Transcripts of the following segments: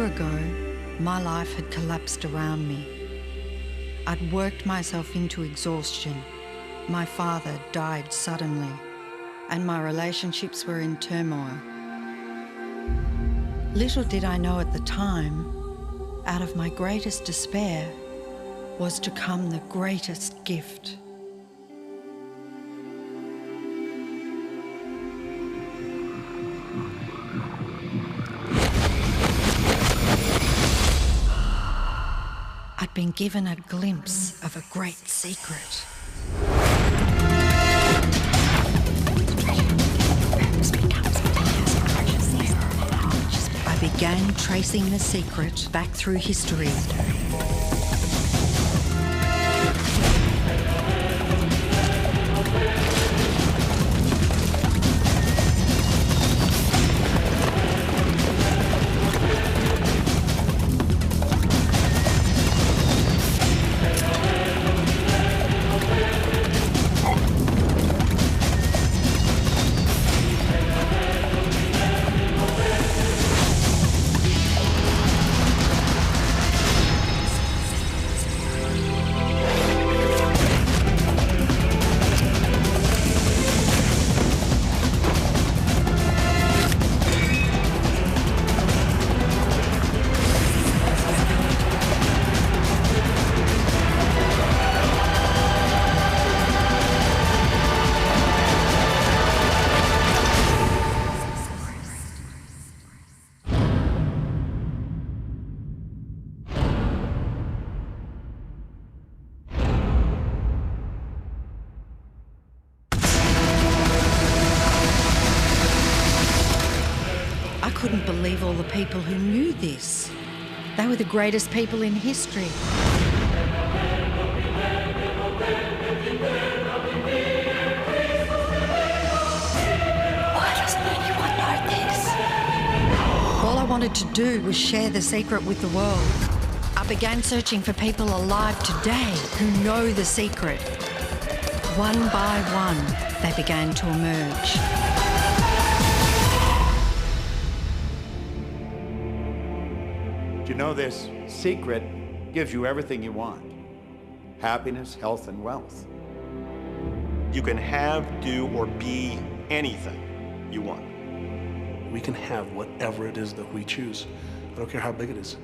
ago, my life had collapsed around me. I'd worked myself into exhaustion. My father died suddenly, and my relationships were in turmoil. Little did I know at the time, out of my greatest despair was to come the greatest gift. I'd been given a glimpse of a great secret. I began tracing the secret back through history. I couldn't believe all the people who knew this. They were the greatest people in history. Why doesn't anyone know this? All I wanted to do was share the secret with the world. I began searching for people alive today who know the secret. One by one, they began to emerge. You know, this secret gives you everything you want. Happiness, health, and wealth. You can have, do, or be anything you want. We can have whatever it is that we choose. I don't care how big it is.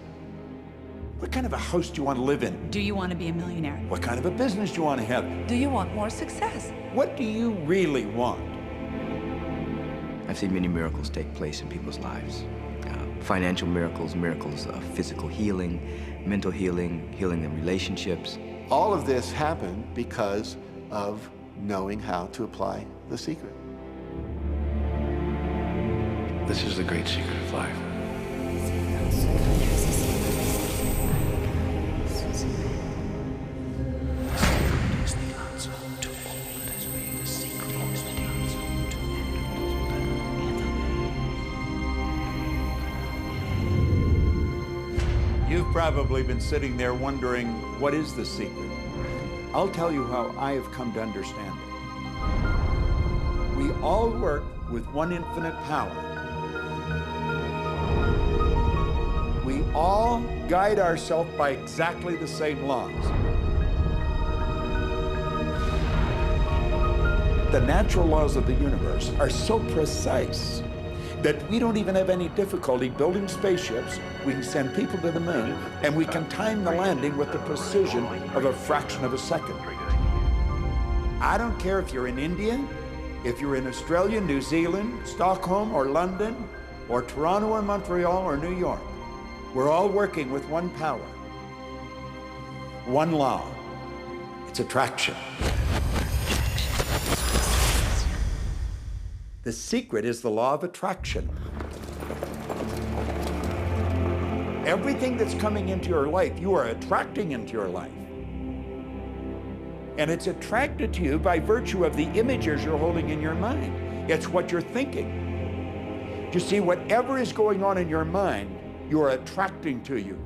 What kind of a house do you want to live in? Do you want to be a millionaire? What kind of a business do you want to have? Do you want more success? What do you really want? I've seen many miracles take place in people's lives. Financial miracles, miracles of physical healing, mental healing, healing in relationships. All of this happened because of knowing how to apply the secret. This is the great secret of life. You've probably been sitting there wondering, what is the secret? I'll tell you how I have come to understand it. We all work with one infinite power. We all guide ourselves by exactly the same laws. The natural laws of the universe are so precise that we don't even have any difficulty building spaceships. We can send people to the moon, and we can time the landing with the precision of a fraction of a second. I don't care if you're in India, if you're in Australia, New Zealand, Stockholm, or London, or Toronto, or Montreal, or New York. We're all working with one power, one law. It's attraction. The secret is the law of attraction. Everything that's coming into your life, you are attracting into your life. And it's attracted to you by virtue of the images you're holding in your mind. It's what you're thinking. You see, whatever is going on in your mind, you are attracting to you.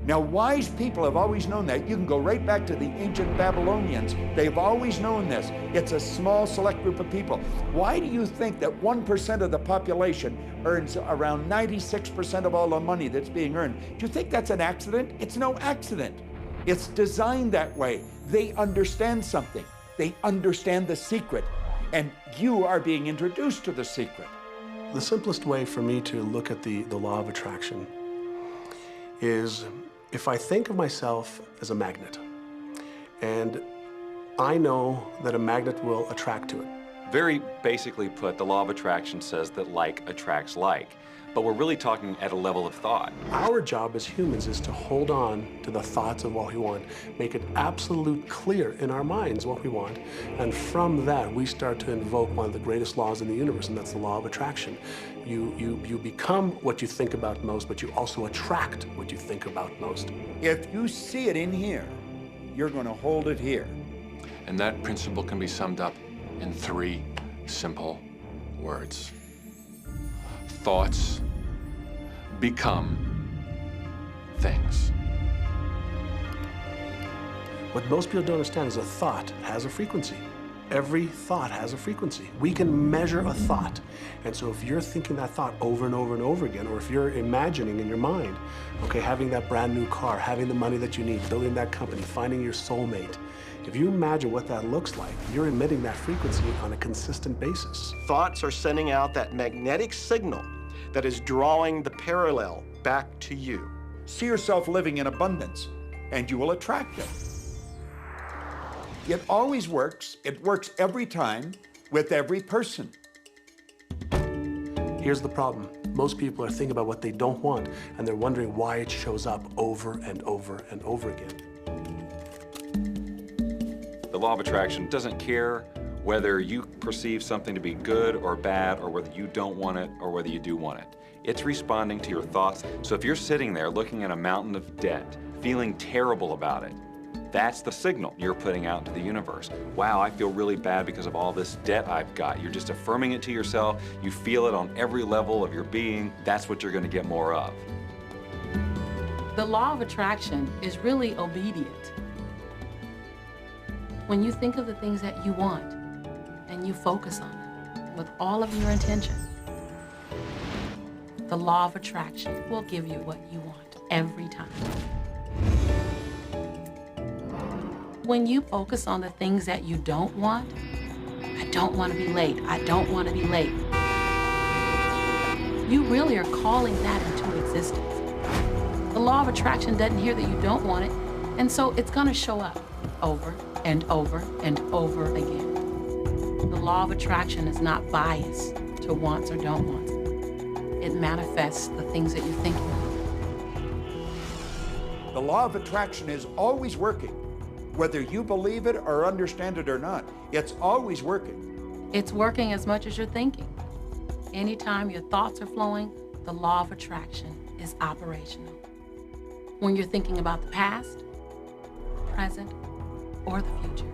Now, wise people have always known that. You can go right back to the ancient Babylonians. They've always known this. It's a small, select group of people. Why do you think that 1% of the population earns around 96% of all the money that's being earned? Do you think that's an accident? It's no accident. It's designed that way. They understand something. They understand the secret. And you are being introduced to the secret. The simplest way for me to look at the law of attraction is if I think of myself as a magnet, and I know that a magnet will attract to it. Very basically put, the law of attraction says that like attracts like, but we're really talking at a level of thought. Our job as humans is to hold on to the thoughts of what we want, make it absolute clear in our minds what we want, and from that we start to invoke one of the greatest laws in the universe, and that's the law of attraction. You become what you think about most, but you also attract what you think about most. If you see it in here, you're going to hold it here. And that principle can be summed up in 3 simple words. Thoughts become things. What most people don't understand is a thought has a frequency. Every thought has a frequency. We can measure a thought. And so if you're thinking that thought over and over and over again, or if you're imagining in your mind, okay, having that brand new car, having the money that you need, building that company, finding your soulmate, if you imagine what that looks like, you're emitting that frequency on a consistent basis. Thoughts are sending out that magnetic signal that is drawing the parallel back to you. See yourself living in abundance, and you will attract it. It always works. It works every time with every person. Here's the problem. Most people are thinking about what they don't want, and they're wondering why it shows up over and over and over again. The law of attraction doesn't care whether you perceive something to be good or bad, or whether you don't want it or whether you do want it. It's responding to your thoughts. So if you're sitting there looking at a mountain of debt, feeling terrible about it, that's the signal you're putting out into the universe. Wow, I feel really bad because of all this debt I've got. You're just affirming it to yourself. You feel it on every level of your being. That's what you're going to get more of. The law of attraction is really obedient. When you think of the things that you want and you focus on them with all of your intention, the law of attraction will give you what you want every time. When you focus on the things that you don't want, I don't want to be late, I don't want to be late, you really are calling that into existence. The law of attraction doesn't hear that you don't want it, and so it's going to show up over and over and over again. The law of attraction is not biased to wants or don't wants. It manifests the things that you're thinking of. The law of attraction is always working. Whether you believe it or understand it or not, it's always working. It's working as much as you're thinking. Anytime your thoughts are flowing, the law of attraction is operational. When you're thinking about the past, present, or the future,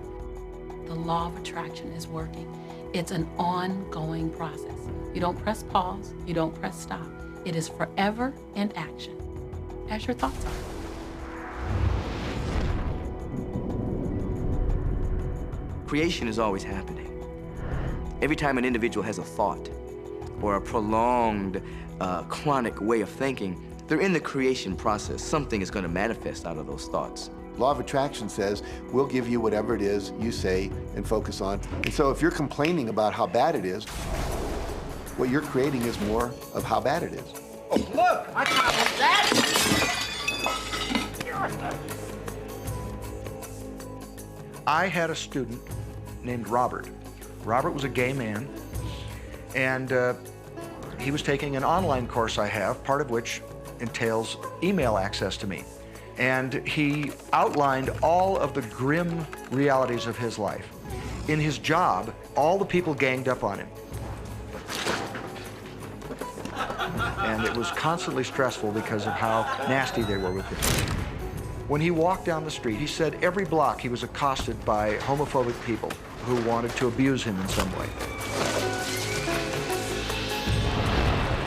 the law of attraction is working. It's an ongoing process. You don't press pause, you don't press stop. It is forever in action, as your thoughts are. Creation is always happening. Every time an individual has a thought or a prolonged, chronic way of thinking, they're in the creation process. Something is going to manifest out of those thoughts. Law of attraction says, we'll give you whatever it is you say and focus on. And so if you're complaining about how bad it is, what you're creating is more of how bad it is. Oh, look, I copied that. I had a student named Robert. Robert was a gay man, and he was taking an online course I have, part of which entails email access to me. And he outlined all of the grim realities of his life. In his job, all the people ganged up on him. And it was constantly stressful because of how nasty they were with him. When he walked down the street, he said every block he was accosted by homophobic people who wanted to abuse him in some way.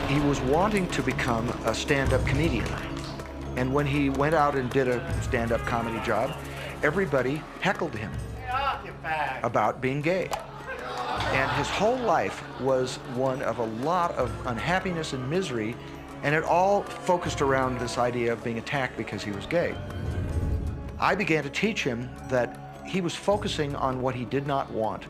He was wanting to become a stand-up comedian, And when he went out and did a stand-up comedy job, everybody heckled him about being gay. And his whole life was one of a lot of unhappiness and misery, and it all focused around this idea of being attacked because he was gay. I began to teach him that he was focusing on what he did not want.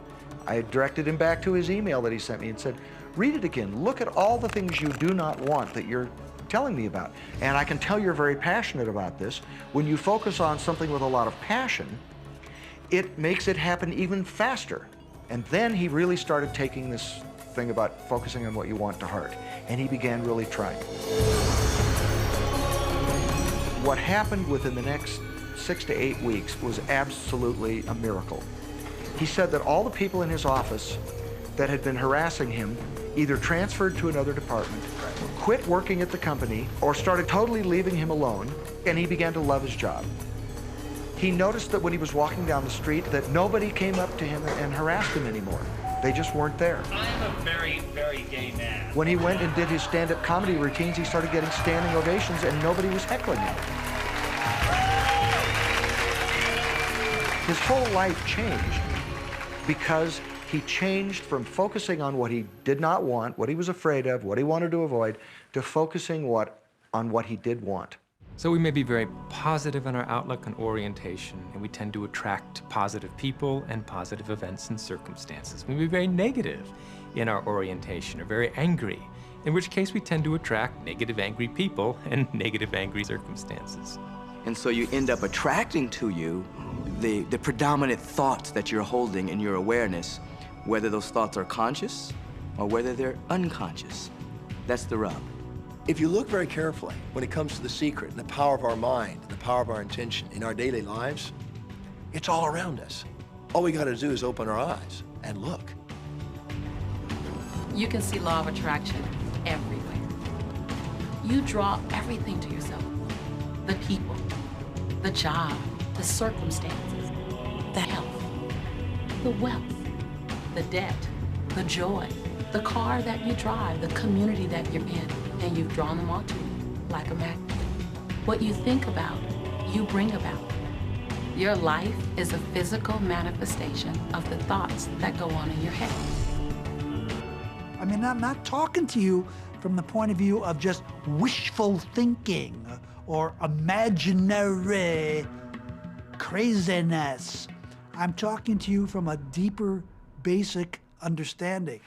I directed him back to his email that he sent me and said, read it again. Look at all the things you do not want that you're telling me about. And I can tell you're very passionate about this. When you focus on something with a lot of passion, it makes it happen even faster. And then he really started taking this thing about focusing on what you want to heart. And he began really trying. What happened within the next 6 to 8 weeks was absolutely a miracle. He said that all the people in his office that had been harassing him either transferred to another department, quit working at the company, or started totally leaving him alone, and he began to love his job. He noticed that when he was walking down the street that nobody came up to him and harassed him anymore. They just weren't there. I'm a very, very gay man. When he went and did his stand-up comedy routines, he started getting standing ovations and nobody was heckling him. His whole life changed because he changed from focusing on what he did not want, what he was afraid of, what he wanted to avoid, to focusing on what he did want. So we may be very positive in our outlook and orientation, and we tend to attract positive people and positive events and circumstances. We may be very negative in our orientation or very angry, in which case we tend to attract negative, angry people and negative, angry circumstances. And so you end up attracting to you the predominant thoughts that you're holding in your awareness, whether those thoughts are conscious or whether they're unconscious. That's the rub. If you look very carefully when it comes to the secret and the power of our mind, the power of our intention in our daily lives, it's all around us. All we got to do is open our eyes and look. You can see law of attraction everywhere. You draw everything to yourself. The people, the job, the circumstances, the health, the wealth, the debt, the joy, the car that you drive, the community that you're in, and you've drawn them onto you like a magnet. What you think about, you bring about. Your life is a physical manifestation of the thoughts that go on in your head. I mean, I'm not talking to you from the point of view of just wishful thinking or imaginary craziness. I'm talking to you from a deeper, basic understanding.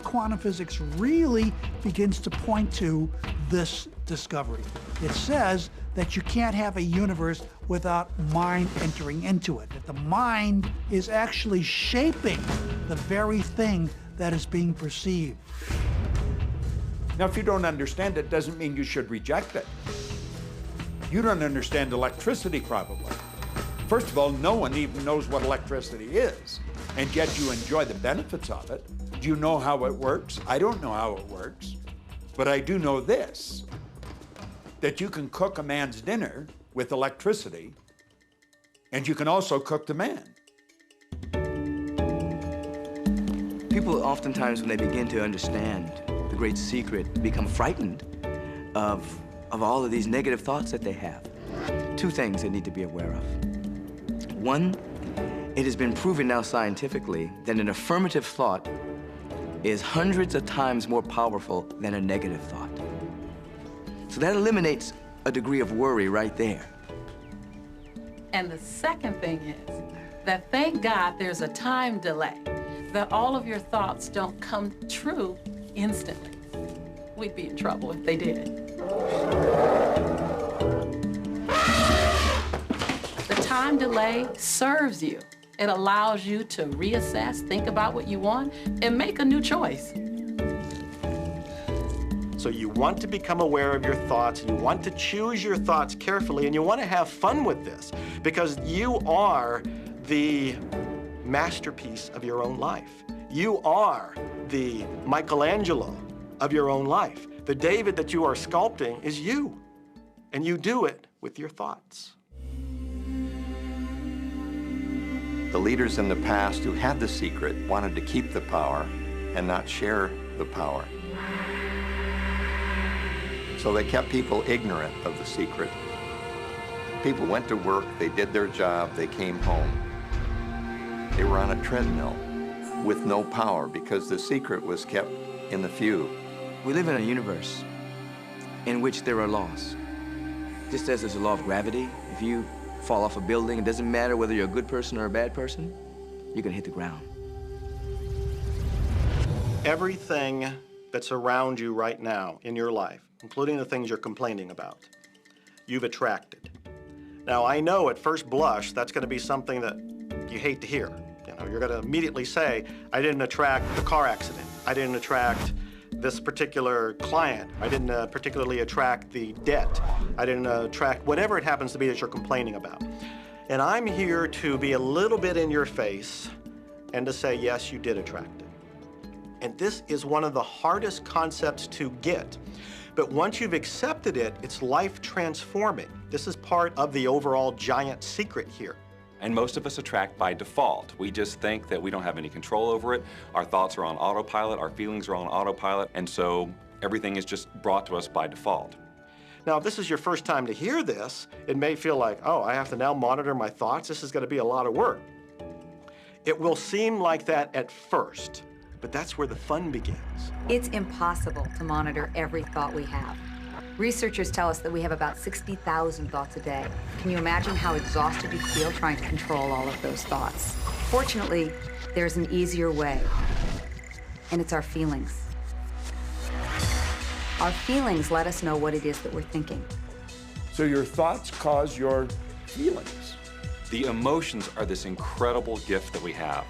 Quantum physics really begins to point to this discovery. It says that you can't have a universe without mind entering into it, that the mind is actually shaping the very thing that is being perceived. Now, if you don't understand it, doesn't mean you should reject it. You don't understand electricity, probably. First of all, no one even knows what electricity is, and yet you enjoy the benefits of it. Do you know how it works? I don't know how it works, but I do know this, that you can cook a man's dinner with electricity, and you can also cook the man. People oftentimes, when they begin to understand the great secret, become frightened of all of these negative thoughts that they have. Two things they need to be aware of. One, it has been proven now scientifically that an affirmative thought is hundreds of times more powerful than a negative thought. So that eliminates a degree of worry right there. And the second thing is that thank God there's a time delay, that all of your thoughts don't come true instantly. We'd be in trouble if they did. The time delay serves you. It allows you to reassess, think about what you want, and make a new choice. So you want to become aware of your thoughts, you want to choose your thoughts carefully, and you want to have fun with this, because you are the masterpiece of your own life. You are the Michelangelo of your own life. The David that you are sculpting is you, and you do it with your thoughts. The leaders in the past who had the secret wanted to keep the power and not share the power. So they kept people ignorant of the secret. People went to work, they did their job, they came home. They were on a treadmill with no power because the secret was kept in the few. We live in a universe in which there are laws. Just as there's a law of gravity, if you fall off a building, it doesn't matter whether you're a good person or a bad person, you're gonna hit the ground. Everything that's around you right now in your life, including the things you're complaining about, you've attracted. Now, I know at first blush, that's gonna be something that you hate to hear. You know, you're gonna immediately say, I didn't attract the car accident. I didn't attract this particular client. I didn't particularly attract the debt. I didn't attract whatever it happens to be that you're complaining about. And I'm here to be a little bit in your face and to say, yes, you did attract it. And this is one of the hardest concepts to get. But once you've accepted it, it's life transforming. This is part of the overall giant secret here. And most of us attract by default. We just think that we don't have any control over it. Our thoughts are on autopilot, our feelings are on autopilot, and so everything is just brought to us by default. Now, if this is your first time to hear this, it may feel like, oh, I have to now monitor my thoughts. This is going to be a lot of work. It will seem like that at first, but that's where the fun begins. It's impossible to monitor every thought we have. Researchers tell us that we have about 60,000 thoughts a day. Can you imagine how exhausted you feel trying to control all of those thoughts? Fortunately, there's an easier way, and it's our feelings. Our feelings let us know what it is that we're thinking. So your thoughts cause your feelings. The emotions are this incredible gift that we have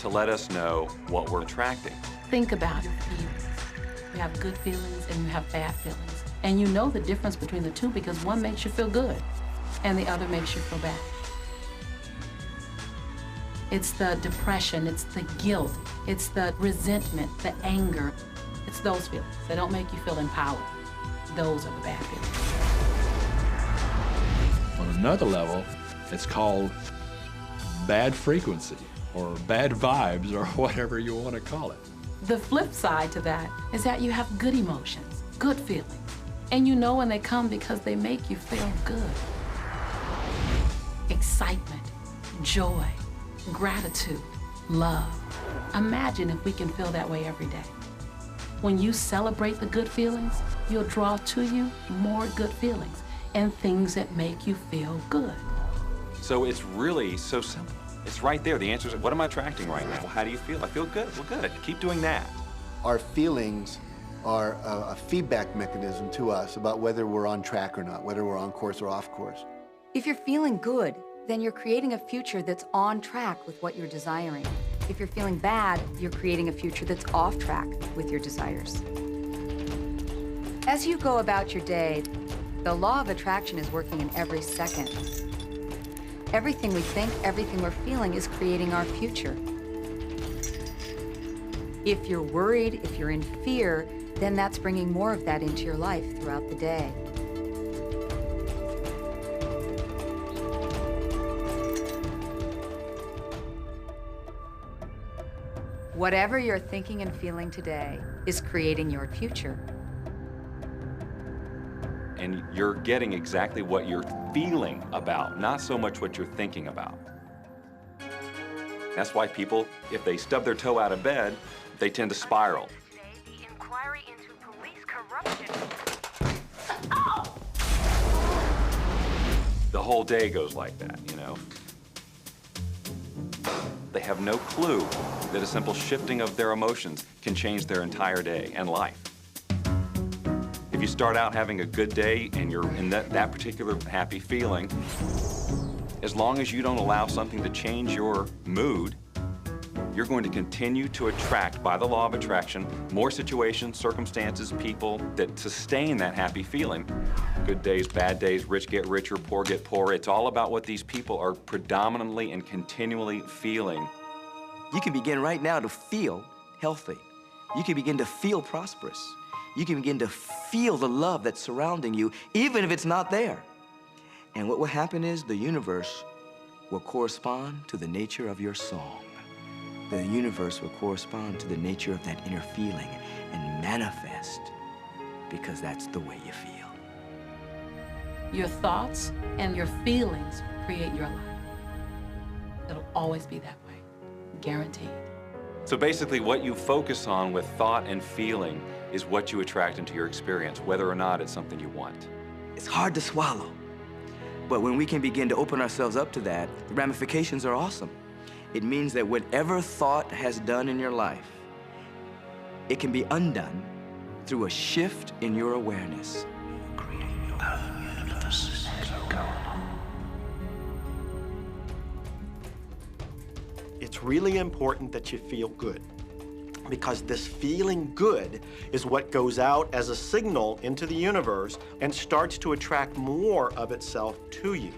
to let us know what we're attracting. Think about your feelings. You have good feelings and you have bad feelings. And you know the difference between the two because one makes you feel good and the other makes you feel bad. It's the depression, it's the guilt, it's the resentment, the anger. It's those feelings that don't make you feel empowered. Those are the bad feelings. On another level, it's called bad frequency or bad vibes or whatever you want to call it. The flip side to that is that you have good emotions, good feelings. And you know when they come because they make you feel good. Excitement, joy, gratitude, love. Imagine if we can feel that way every day. When you celebrate the good feelings, you'll draw to you more good feelings and things that make you feel good. So it's really so simple. It's right there. The answer is, what am I attracting right now? Well, how do you feel? I feel good. Well, good. Keep doing that. Our feelings are a feedback mechanism to us about whether we're on track or not, whether we're on course or off course. If you're feeling good, then you're creating a future that's on track with what you're desiring. If you're feeling bad, you're creating a future that's off track with your desires. As you go about your day, the law of attraction is working in every second. Everything we think, everything we're feeling is creating our future. If you're worried, if you're in fear, then that's bringing more of that into your life throughout the day. Whatever you're thinking and feeling today is creating your future. And you're getting exactly what you're feeling about, not so much what you're thinking about. That's why people, if they stub their toe out of bed, they tend to spiral. The whole day goes like that, you know? They have no clue that a simple shifting of their emotions can change their entire day and life. If you start out having a good day and you're in that particular happy feeling, as long as you don't allow something to change your mood, you're going to continue to attract, by the law of attraction, more situations, circumstances, people that sustain that happy feeling. Good days, bad days, rich get richer, poor get poorer. It's all about what these people are predominantly and continually feeling. You can begin right now to feel healthy. You can begin to feel prosperous. You can begin to feel the love that's surrounding you, even if it's not there. And what will happen is the universe will correspond to the nature of your song. The universe will correspond to the nature of that inner feeling and manifest because that's the way you feel. Your thoughts and your feelings create your life. It'll always be that way, guaranteed. So basically what you focus on with thought and feeling is what you attract into your experience, whether or not it's something you want. It's hard to swallow. But when we can begin to open ourselves up to that, the ramifications are awesome. It means that whatever thought has done in your life, it can be undone through a shift in your awareness. It's really important that you feel good, because this feeling good is what goes out as a signal into the universe and starts to attract more of itself to you.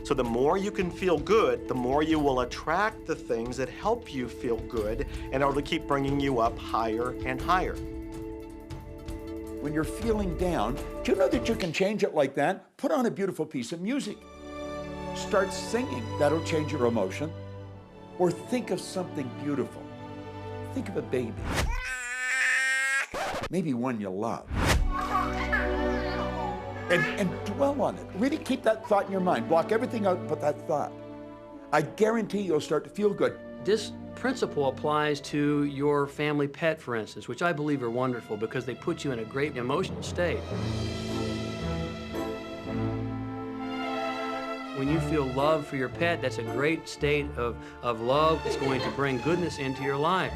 So the more you can feel good, the more you will attract the things that help you feel good, and it'll keep bringing you up higher and higher. When you're feeling down, do you know that you can change it like that? Put on a beautiful piece of music. Start singing. That'll change your emotion. Or think of something beautiful. Think of a baby. Maybe one you love. And dwell on it. Really keep that thought in your mind. Block everything out and put that thought. I guarantee you'll start to feel good. This principle applies to your family pet, for instance, which I believe are wonderful because they put you in a great emotional state. When you feel love for your pet, that's a great state of love. It's going to bring goodness into your life.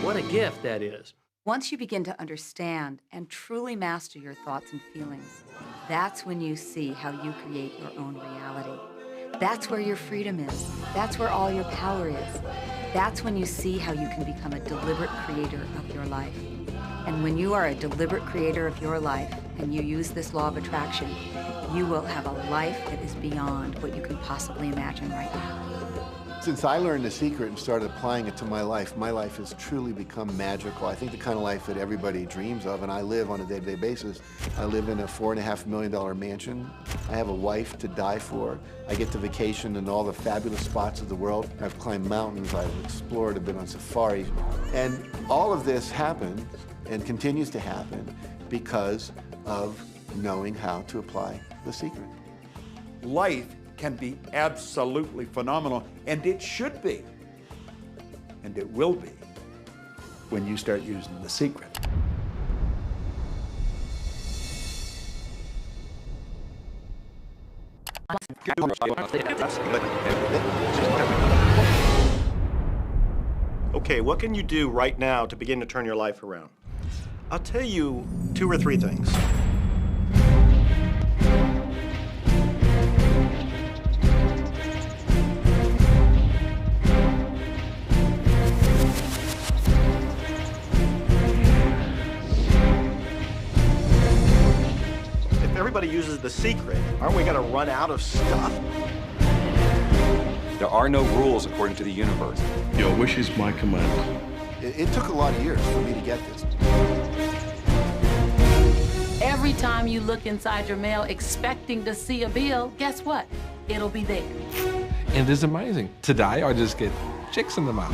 What a gift that is. Once you begin to understand and truly master your thoughts and feelings, that's when you see how you create your own reality. That's where your freedom is. That's where all your power is. That's when you see how you can become a deliberate creator of your life. And when you are a deliberate creator of your life and you use this law of attraction, you will have a life that is beyond what you can possibly imagine right now. Since I learned the secret and started applying it to my life has truly become magical. I think the kind of life that everybody dreams of, and I live on a day-to-day basis. I live in a $4.5 million mansion. I have a wife to die for. I get to vacation in all the fabulous spots of the world. I've climbed mountains, I've explored, I've been on safari. And all of this happened and continues to happen because of knowing how to apply the secret. Life can be absolutely phenomenal, and it should be, and it will be, when you start using the secret. Okay, what can you do right now to begin to turn your life around? I'll tell you 2 or 3 things. Everybody uses the secret. Aren't we going to run out of stuff? There are no rules according to the universe. Your wish is my command. It took a lot of years for me to get this. Every time you look inside your mail expecting to see a bill, guess what? It'll be there. And it's amazing. Today, I just get checks in the mail.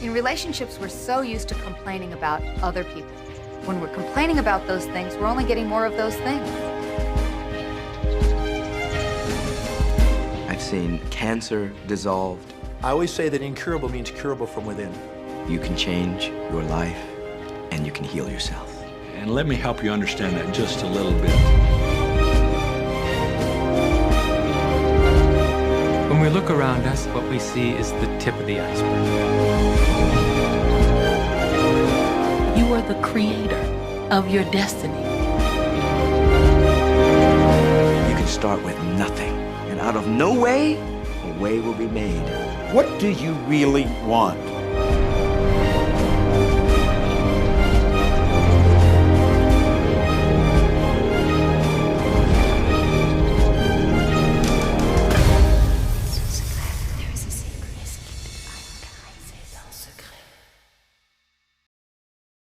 In relationships, we're so used to complaining about other people. When we're complaining about those things, we're only getting more of those things. I've seen cancer dissolved. I always say that incurable means curable from within. You can change your life, and you can heal yourself. And let me help you understand that just a little bit. When we look around us, what we see is the tip of the iceberg. You are the creator of your destiny. You can start with nothing, and out of no way, a way will be made. What do you really want?